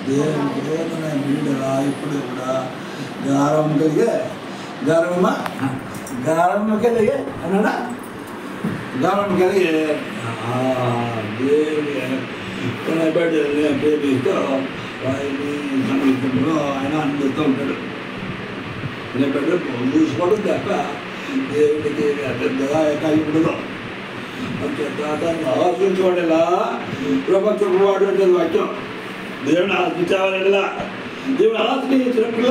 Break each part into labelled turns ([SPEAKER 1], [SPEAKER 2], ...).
[SPEAKER 1] దేవునికి వీడుగా ఇప్పుడు కూడా గారం కలిగే గారమ్మా గారం కలిగే అన్నాడా గారం కలిగే దేవుని బిడ్డల్ని ప్రేమిస్తూ వారిని సమీపంలో ఆయన అందుతూ ఉంటాడు. బిడ్డ చూసుకోవడం తప్ప దేవుడికి పెద్దగా కలిగి ఉండదు. దాన్ని ఆలోచించుకోవడలా ప్రపంచపు వాడు అంటే వాక్యం. దేవుని ఆలోచించావాలా దేవుని ఆలోచించినప్పుడు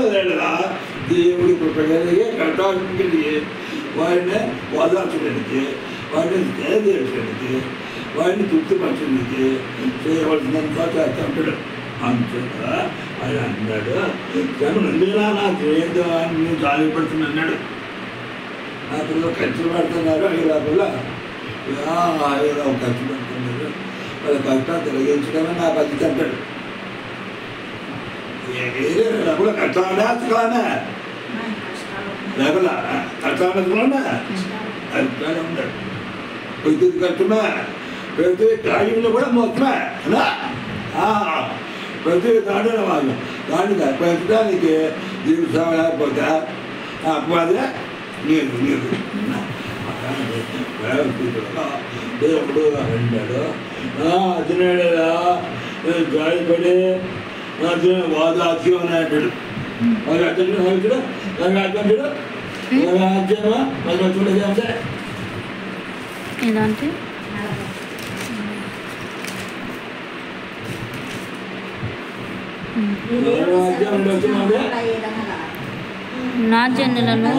[SPEAKER 1] దేవుడి కృపగలిగి కట్టాలి వారిని ఓదార్చడానికి వారిని తెలియజేయడానికి వారిని తృప్తిపరచడానికి చేయవలసినంత చేస్తూ ఉంటాడు. అంచేత ఆయన అన్నాడు జనం నాకు ఏదో అని నువ్వు జాలిపడుతుంది అన్నాడు. ఆ పిల్లలు ఖర్చు పెడుతున్నారు ఐదు ఖర్చు పెడుతున్నారు వాళ్ళ కష్టాలు తొలగించడమే నా పద్ధతి అంటాడు. డబ్బులు కష్టాలనే లేకుండా కష్టాలనే అభిప్రాయం ఉన్నాడు. ప్రతి ఖర్చుమే ప్రతి కార్యంలో కూడా మొత్తమే ప్రతి దాంట్లో దాన్ని పెంచడానికి దీనికి లేకపోతే అపవాదే నీరు నీరు దేవుడు అన్నాడు అతనేడా గాయపడి వాదాక్యం అని అంటాడు. మరి అతను అంటాడు అంటాడు రాజ్యమా మరి చూడదు అంటే
[SPEAKER 2] ఏదంటే నా జనులను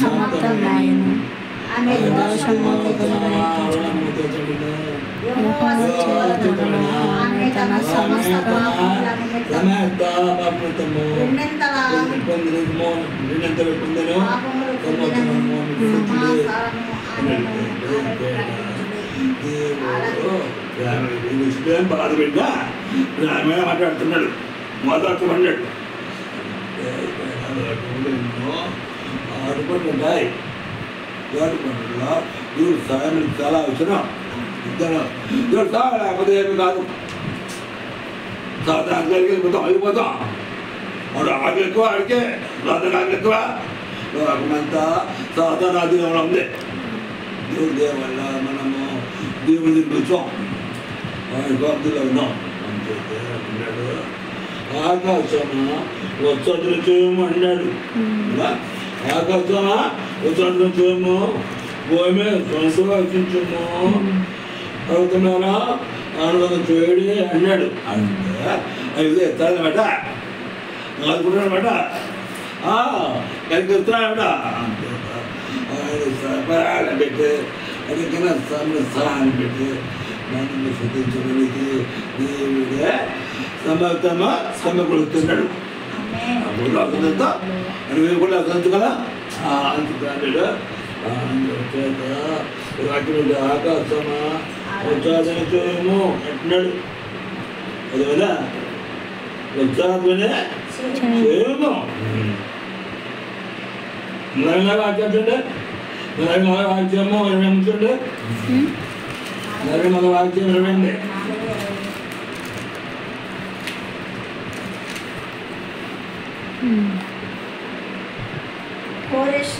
[SPEAKER 2] సమాప్తమాయను తన సమస్త
[SPEAKER 1] బాధపెట్టా మీద మాట్లాడుతున్నాడు మోదాడుతున్నాడు. ఆడుకుంటుంటాయి ఆడుకుంటున్నా దేవుడు సాయం చాలా అవసరం. ఇద్దరు దేవుడు సాయం లేకపోతే ఏమి కాదు. సాధారణ వెళ్ళిపోతాం వెళ్ళిపోతాం వాడు ఆకు ఎక్కువ ఆడికే సాధారణ ఆకు ఎక్కువ లోకమంతా సాధారణ అధికంలో ఉంది. దేవుడి వల్ల మనము దేవుడిని కూర్చోం భక్తులు ఉన్నాం. అంతే అన్నాడు ఆకాశమా వచ్చదులు చేయము అన్నాడు. ఆకాశమా వచ్చదులు చేయము భూమి సంతోషించము అవుతున్నారా ఆనందం చేయడి అన్నాడు. అంటే అది ఎత్తాడనమాట ఆదుకుంటాడనమాట కనిపిస్తున్నాడనమాట. అంతే ఆయన పెట్టి అదికన్నా సహాయం పెట్టి నన్ను శుద్ధించడానికి దేవుడే సమకూరుస్తున్నాడు. అర్థంతో అని కూడా అంతు కదా అంటున్నాడు. చేత ఆకాశమా ఉత్సాహం చేయము అంటున్నాడు. అది కదా ఉత్సాహమే చేయము. వాక్యండి వాక్యము విరమించండి. మన వాక్యం విరమండి.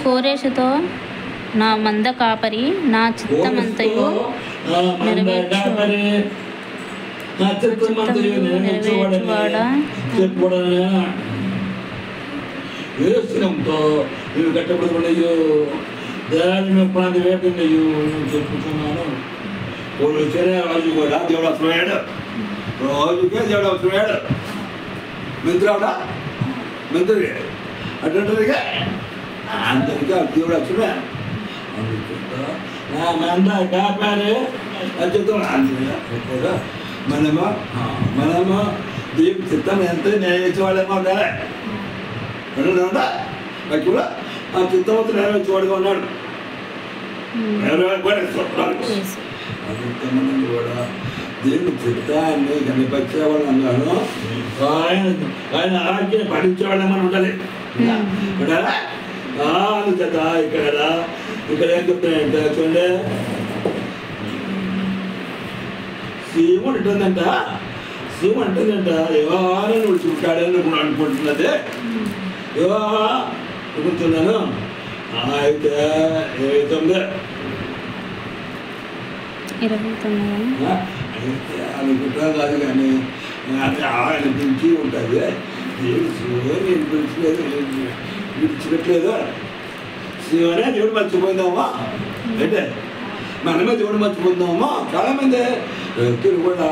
[SPEAKER 2] కోరేషుతో నా మంద కాపరి నా చిత్తమంతయు నెరవేర్చువాడా
[SPEAKER 1] వేసుకంతో నువ్వు కట్టబడుకున్నాయో దాని ప్రాంతి వేపున్నాయో నువ్వు చెప్పుతున్నాను. పోలీసులే రాజు కూడా దేవుడు అవసరమయ్యాడు. రోజుకే దేవుడు అవసరమయ్యాడు. మిత్రుడా మిత్రుడే అటువంటిదిగా అందరికీ దేవుడు అవసరమే. అందుకుంటా కాపాడే అత్యుత్తమ కూడా మనము దేవుడి చిత్తం ఎంత నెరవేర్చేవాళ్ళేమో ఉండాలి. కూడా ఆ చిత్తవంతు నెరవేర్చేవాడుగా ఉన్నాడు. మనం కూడా దేవుడి చిత్తాన్ని కనిపించేవాళ్ళు అన్నాడు. ఆయన ఆజ్ఞ పాటించేవాళ్ళేమని ఉండాలి. చేత ఇక్కడ ఇక్కడ ఏం చెప్తున్నాయంటే చూడండి, సీమ అంటుందంట, సీమ అంటుందంట యోహాను విడిచిపెట్టాడని అనుకుంటున్నది. యోహా అనుకుంటున్నాను. అయితే 29 అయితే అనుకుంటా కాదు కానీ ఆయన పిలిచి ఉంటుంది. నేను పిలిచలేదు, విడిచిపెట్టలేదు. శివనే దేవుడు మర్చిపోయిందామా అంటే మనమే దేవుడు మర్చిపోతున్నామా? చాలామంది వ్యక్తులు కూడా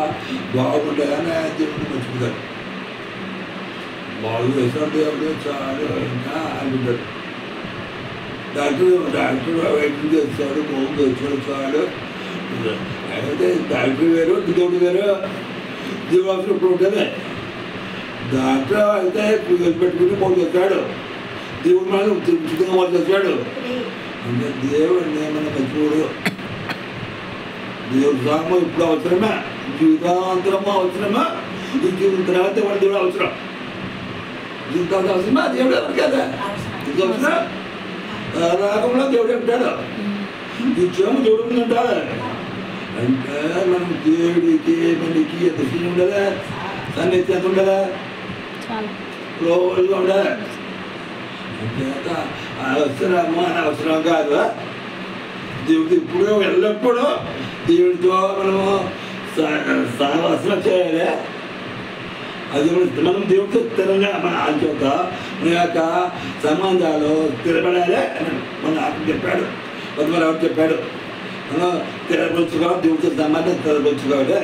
[SPEAKER 1] బాగుండగానే దేవుడిని మర్చిపోతారు. బాగు చేసిన దేవుడు చాలా ఇంకా అనుకుంటారు. డాక్టర్ వైద్యం చేస్తాడు, మోహం తెచ్చుకొస్తాడు. అయితే డాక్టర్ వేరు, దేవుడు వేరు. జీవాసులు ఇప్పుడు ఉంటుంది. డాక్టర్ అయితే పెట్టుకుని మోసం చేస్తాడు, దేవుడు మనం ఉచితంగా మోసం చేస్తాడు. అంటే దేవుడిని మనం మర్చిపోడు. దేవుడు సామం ఇప్పుడు అవసరమా? జీవితాంతరమా అవసరమా? ఈ జీవితం తర్వాత మన దేవుడు అవసరం. జీవితాంతం అవసరమా? దేవుడు ఎవరు కదా ఇది అవసరం. రాగంలో దేవుడు ఉంటాడు, ఈ క్షేమ దేవుడు ఉంటాడు. అంటే మనం దేవుడికి మనకి ఎంత శీలం ఉండదా, సన్నిధి ఎంత ఉండదా, క్లోజ్గా ఉండదా. అంతేత అవసరము అని అవసరం కాదు. దేవుడికి ఇప్పుడు ఎల్లప్పుడూ దేవుడితో మనము సహవాసం చేయాలి. అది మనం దేవుడితో స్థిరంగా మన ఆచోక మన యొక్క సంబంధాలు స్థిరపడాలి అని మన ఆత్మ చెప్పాడు, పద్మరావు చెప్పాడు. మనం స్థిరపరుచుకోవాలి, దేవుడితో సంబంధం స్థిరపరుచుకోవాలి.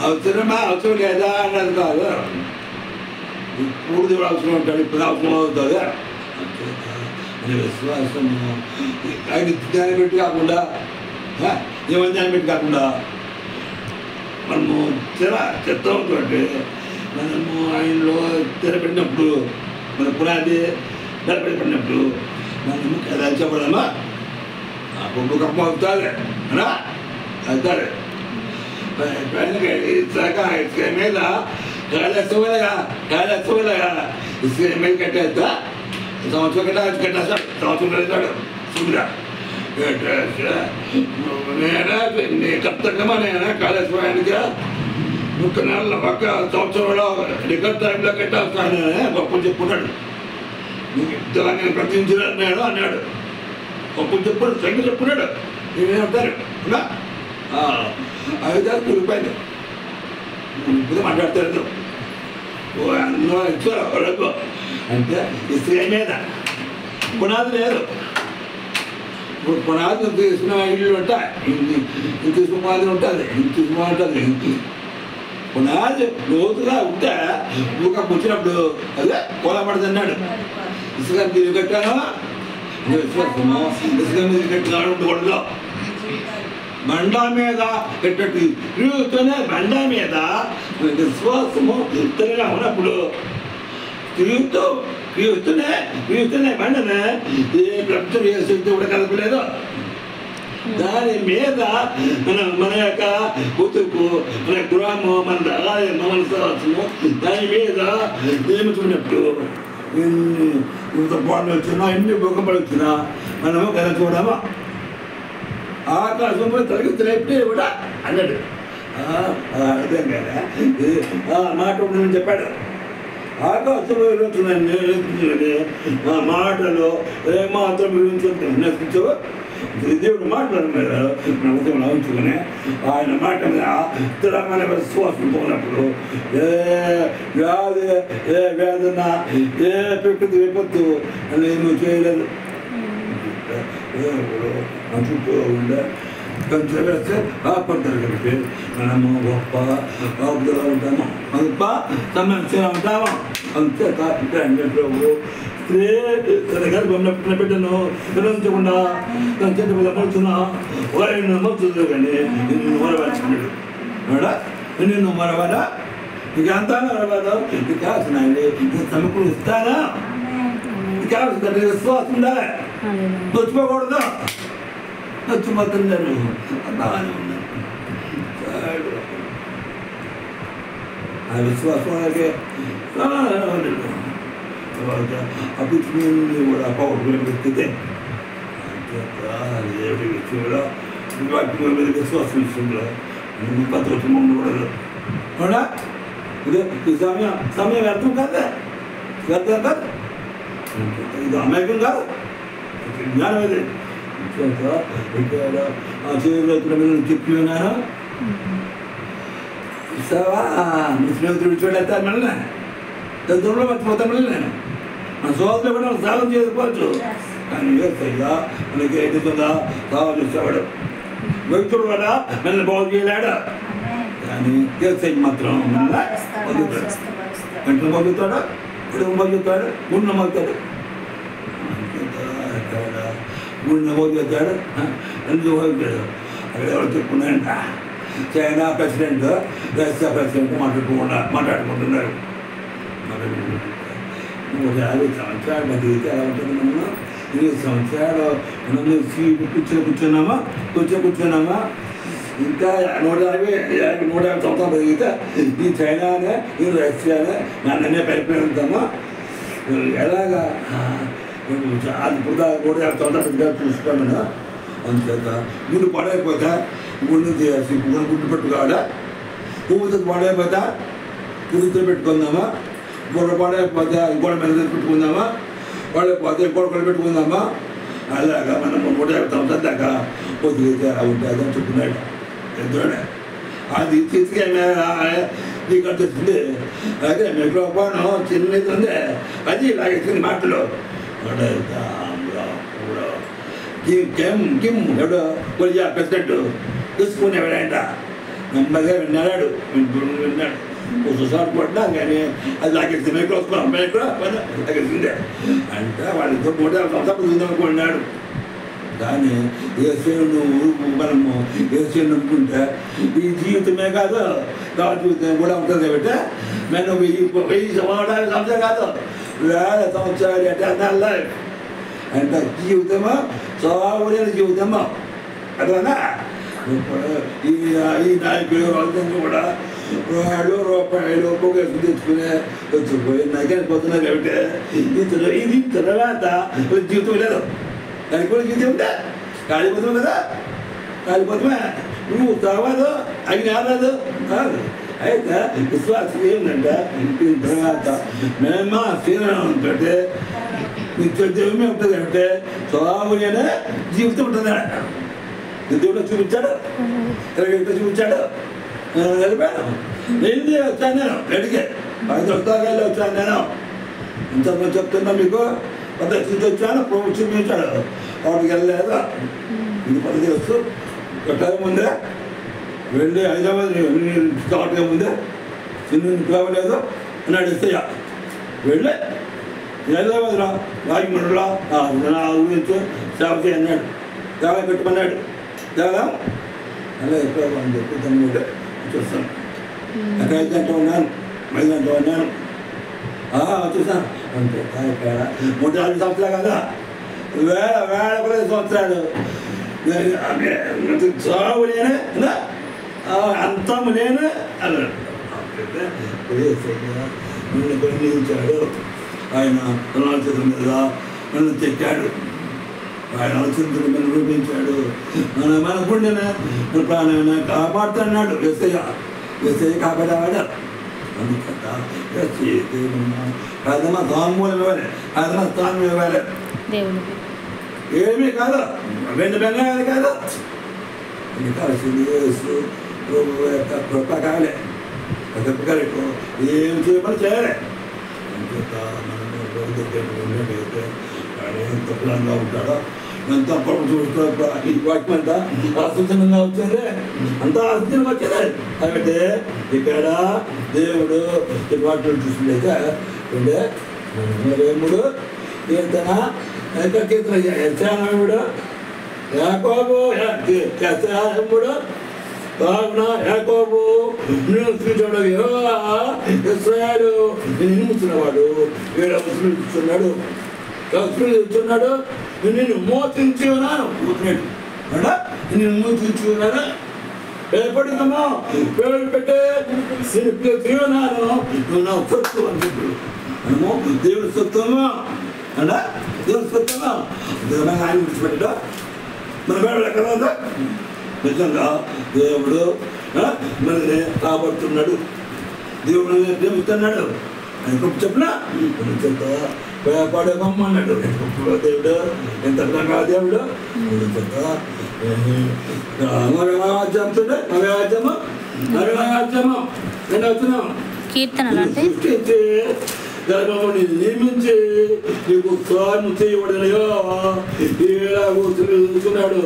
[SPEAKER 1] అవసరమా అవసరం లేదా అన్నది కాదు. ఇప్పుడు దేవుడు అవసరం ఉంటాడు, ఇప్పుడు అవసరం అవుతుంది. మన విశ్వాసము ఆయన జ్ఞానం పెట్టి కాకుండా, ఏమైనా జ్ఞానం పెట్టి కాకుండా మనము చిత్తంతో మనము ఆయనలో స్థిరపడినప్పుడు, మన పునాది స్థిరపడినప్పుడు మనము కదాల్చబడమా అప్పుడు కప్ప అవుతుంది అనా అవుతాడు. ఇసుక మీద కాలెత్తగా ఇసుక మీద కట్టేస్తా, సంవత్సరం కట్టేస్తాడు, సంవత్సరం కడతాడు సూర్య నేనే కర్తకమా నేనే కాళేశ్వరానికి 30 నెలల పక్క సంవత్సరంలో రికార్డ్ టైంలో కట్టేస్తాను గొప్ప చెప్పున్నాడు. నీకు ఇంతలా నేను ప్రతినిధించాను అన్నాడు. గొప్ప చెప్పాడు, సంఖ్య చెప్పున్నాడు. నేనేమంటారు 5,000 రూపాయలు ఇప్పుడు మాట్లాడతారు. అందులో ఇచ్చారు అంటే ఇసుక మీద పునాది లేదు. ఇప్పుడు పునాది తీసుకున్న ఇల్లు ఉంటాయి, ఇంత సుమాది ఉంటుంది, ఇంత సుమారు ఉంటుంది. పునాది లోతుగా ఉంటే భూకంపం వచ్చినప్పుడు అదే పొలపడదు అన్నాడు. ఇసుక మీరు కట్టాను విశ్వాసము, ఇసుక మీద కట్టినాడు ఉండకూడదు. బండ మీద కట్టట్టు తిరుగుతూనే బండ మీద విశ్వాసము తిరగా ఉన్నప్పుడు తిరుగుతూనే బండనే ఏ ప్రపంచం ఏ శక్తి కూడా కలపలేదు. దాని మీద మన యొక్క బతుకు, మన గృహము, మన ఆలయము, మన విశ్వాసము దాని మీద నియమించుకున్నప్పుడు ఇంత బాండ్లు వచ్చినా, ఎన్ని భూకంపాలు వచ్చినా మనము కథ చూడమా. ఆకాశంలో తొలగిస్తున్నప్పుడే కూడా అన్నాడు. అర్థం కదా మాట ఉండదని చెప్పాడు. ఆకాశంలో విలువని మా మాటలు ఏమాత్రం విలువించు దేవుడు మాట్లాడినారు. నమ్మకం ఉంచుకుని ఆయన మాట మీద స్థిరమైన విశ్వాసం పోయినప్పుడు ఏ వ్యాధి, ఏ వేదన, ఏ ప్రకృతి విపత్తు నేను చేయలేదు. చుట్టూ ఉండే కొంచెం వేస్తే పడతారు కలిపి మనము గొప్ప బాబుగా ఉంటాము, గొప్ప సమస్యగా ఉంటాము. అంతే ప్రభు స్త్రీ గర్భంలో పుట్టిన బిడ్డను నిరంతకుండా తన చెట్టు మీద మలుచున్నా వారిని మలుచుదు కానీ నిన్ను మరవచ్చుకున్నాడు. నిన్ను మరవడా నీకు అంతా మరవదు. నీకు కావాల్సిన సమకూరు ఇస్తానా, నీకు కావాల్సిన విశ్వాసం ఉండాలి, మర్చిపోకూడదు. మర్చిపోతున్నారు బాగానే ఉన్నారు. ఆ విశ్వాసం అలాగే ఆ పిచ్చి కూడా పవర్ పెడితే దేవుడి విషయంలో వాటి మీద విశ్వాసం విషయంలో పత్రం ఉండకూడదు అవునా ఇదే ఈ సమయం వ్యర్థం కాదా వ్యర్థం కాదు ఇది అమాయకం కాదు జ్ఞానం ఇది చేతుల మీద చెప్పి ఉన్నాను ఇస్తావా మీ స్నేహితుడు విడిచిపెడతాను మళ్ళీ దూరంలో మర్చిపోతాను మళ్ళీ నేను మన సోదరులు కూడా సాధన చేసుకోవచ్చు కానీ వేస్తయ్యా మనకి ఎదుగుతుందా సాధన చేసేవాడు వ్యక్తుడు కూడా నన్ను బాగు చేయలేడు కానీ చేస్తే మాత్రం వదులుతాడు వెంటనే వదులుతాడు కుటుంబం వదులుతాడు గుండె వదులుతాడు గుండె వదులుతాడు ఎందుకు వదులుతాడు అక్కడ ఎవరు చెప్పుకున్నారంట చైనా ప్రెసిడెంట్ రష్యా ప్రెసిడెంట్ మాట్లాడుకుంటున్నారు 50 సంవత్సరాలు బతికితే ఎలా ఉంటుంది మనం 20 సంవత్సరాలు మనం కూర్చున్నామా ఇంకా 150 సంవత్సరాలు బతికితే ఈ చైనానే ఈ రష్యానే నన్నే పరిపోయి ఉంటామా ఎలాగా అది ఇప్పుడు 150 సంవత్సరాలు చూసుకోమన్నా అంతేత గుండు పడైపోతా గుండు చేసి గుండు పెట్టుకోవాలా పువ్వుతో పడైపోతా పువ్వుతో పెట్టుకుందామా గొడవ పడైపోతే గోడ మీద పెట్టుకుందామా పడైపోతే గొడవలు పెట్టుకుందామా అలాగా మనం 150 సంవత్సరాల దాకా వదిలితే అలా ఉంటుంది అని చెప్తున్నాడు ఎందుకంటే అది తీసుకెళ్ళి నీకు వచ్చింది అదే మైక్రోఫోన్ చిన్నది ఉంది అది లాగేసింది మాటలు కిమ్ ఎవడో కొలిజా ప్రెసిడెంట్ తీసుకుని ఎవడంట నెమ్మదిగా విన్నాడు ఒకసారి పడ్డా కానీ అది లాగేసింది మైక్రోఫోన్ లాగేసిందే అంటే వాళ్ళతో 150 సంవత్సరాలు చూద్దామనుకున్నాడు కానీ ఏసేను మనము ఏసేను అనుకుంటే ఈ జీవితమే కాదు రాజు జీవితం కూడా ఉంటుంది కాబట్టి మేము 1000 సంవత్సరాలు కాదు 1000 సంవత్సరాలు అంటే లైఫ్ అంటే జీవితమా చావులేని జీవితమా అదేనా ఈ నాయకులు వాళ్ళందరూ కూడా రూపాయలు పొగేసి తెచ్చుకునే వచ్చిపోయి నాకే పోతున్నారు కాబట్టి ఇది తర్వాత జీవితం లేదు దానికి కూడా జీవితం ఉంటే కాలిపోతాం కదా కాలిపోతామే నువ్వు తర్వాత అవి రాదు కాదు అయితే విశ్వాసం ఏంటంటే దీని తర్వాత మేమా శ్రీరామంతో నిత్యోద్యోగమే ఉంటుంది అంటే స్వభావమైన జీవితం ఉంటుంది దేవుడు చూపించాడు 20 చూపించాడు వెళ్ళిపోయాను వెళ్ళి వచ్చాను నేను ఎడిగే 5 వస్తాగాలి వచ్చాను నేను ఇంతమంది చెప్తున్నా మీకు పద్ధతి వచ్చాను ప్రభు చూపించాడు వాటికి వెళ్ళలేదు ఇది పద్ధతి వస్తూ పెట్టాలి ముందే వెళ్ళి హైదరాబాద్ స్టార్ట్గా ముందే చిన్న కావలేదు అన్నాడు ఇస్తయ్య వెళ్ళి హైదరాబాద్లో రాజమండ్రిలో నా ఊరించి సేవ చేయన్నాడు సేవ పెట్టుకున్నాడు దేవదాం అలా ఎక్కువ అని చెప్పి తమ్ముడు చూస్తాను అక్కడ 5 గంటలు ఉన్నాను 5 గంటలు ఉన్నాను చూసాను అంతే ఇక్కడ 150 సంవత్సరాలు కదా వేల సంవత్సరాలు చావు నేనే అంతము నేను అన్నాడు నన్ను పరిణయించాడు ఆయన రుణాల మీద నన్ను చెక్కాడు ఆయన ఆలోచనలు మనం రూపించాడు మన గుండెన మన ప్రాణాన్ని కాపాడుతున్నాడు ఎస్ఐ కాపాడేవాడు అందుకట ప్రథమ తాంబూలం ఇవ్వాలి ప్రథమ స్థానం ఇవ్వాలి ఏమీ కాదు వెండి బెంగాలి కాదు ఇది కావాల్సింది యేసు ప్రభు యొక్క కృప కావాలి కృపకు ఏం చేయమని చేయాలి అంచేత మనం దగ్గర వాడు ఎంత ప్లాన్గా ఉంటాడో ఎంత ప్రభు చూస్తూ ఈ వాక్యం అంతా ఆసూచనంగా వచ్చేది అంతా ఆసూచనగా వచ్చేది కాబట్టి ఇక్కడ దేవుడు ఈ వాక్యం చూసినట్లయితే అంటే 23 కీర్తన కీర్తనముడు యాకోబు యాకోబు యాకోబు నిన్ను చూచాడు ఇశ్రాయేలు నిన్ను ముచ్చినవాడు వీడు ముస్లించున్నాడు చూస్తున్నాడు నిన్ను మోసించి ఉన్నాను నిన్ను మోసించి ఉన్నాను భయపడుతున్నావు పేరు పెట్టే నేను ఉన్నాను నువ్వు నా కొడుకు అని చెప్పు మనము దేవుడి సొత్తము అంటే దేవుడి సొత్తము దేవుడు ఆయన విడిచిపెట్టా మన బైబిల్ ఎక్కడ ఉందా నిజంగా దేవుడు మనల్ని కాపాడుతున్నాడు దేవుడు ప్రేమిస్తున్నాడు అని చెప్పినా చెత్త భయపడేమమ్మ అన్నాడు దేవుడు ఎంత దేవుడు చెత్త
[SPEAKER 2] కీర్తనలు అంటే
[SPEAKER 1] నియమించి నీకు సాను చేయబడినయో చూస్తున్నాడు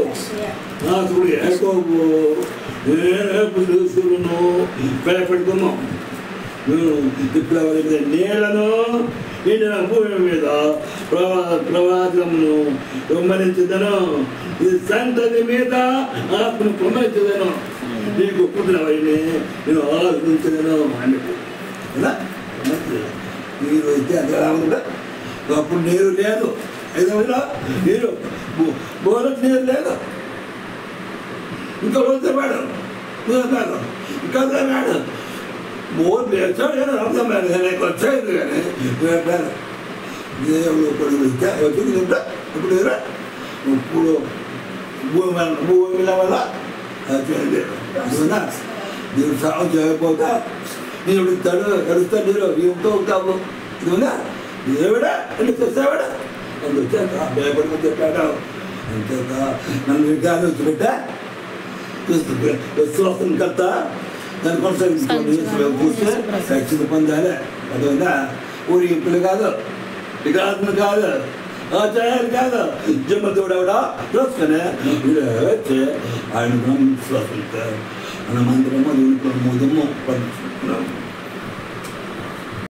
[SPEAKER 1] చూడు ఏకోబు నేనేపును భయపెడుతున్నాం ఇప్పుడు నీళ్లను నిండిన భూమి మీద ప్రవాహమును కుమ్మరించదను ఈ సంతతి మీద ఆత్మను కుమ్మరించదను నీకు పుట్టినవన్నీ నేను ఆలోచించదను అని నీరు అయితే అంత రాకుండా అప్పుడు నీరు లేదు ఐదవదిలో నీరు బోరకు నీరు లేదు ఇంకా రోజు వాడు ఇంకా వాడు బోర్ లేచాడు కానీ అర్థం లేదు వచ్చేది కానీ దేవుడు ఇప్పుడు వచ్చింది ఇప్పుడు ఇప్పుడు భూమిల వల్ల దేవుడు సాగు చేయకపోతా దేవుడు ఇస్తాడు కలుస్తాడు నీరు ఏమితో ఉంటావు ఇదిగా దేవుడా ఎందుకు చేస్తావాడా నన్ను వచ్చాక భయపడుకుని చెప్పాడు అంతేక నన్ను విగ్రహాలు వచ్చి పెట్టా విశ్వాసం కర్త దాన్ని కొనసాగించుకోండి కూర్చొని రక్షణ పొందాలి అదేవిధంగా ఊరింపులు కాదు విగ్రహాత్మలు కాదు ఆచార్యాలు కాదు జమ్మతోడు ఆవిడ చూసుకునే వచ్చి ఆయన విశ్వాసం మన మందిరము దేవుని మోదము పంచుకున్నాం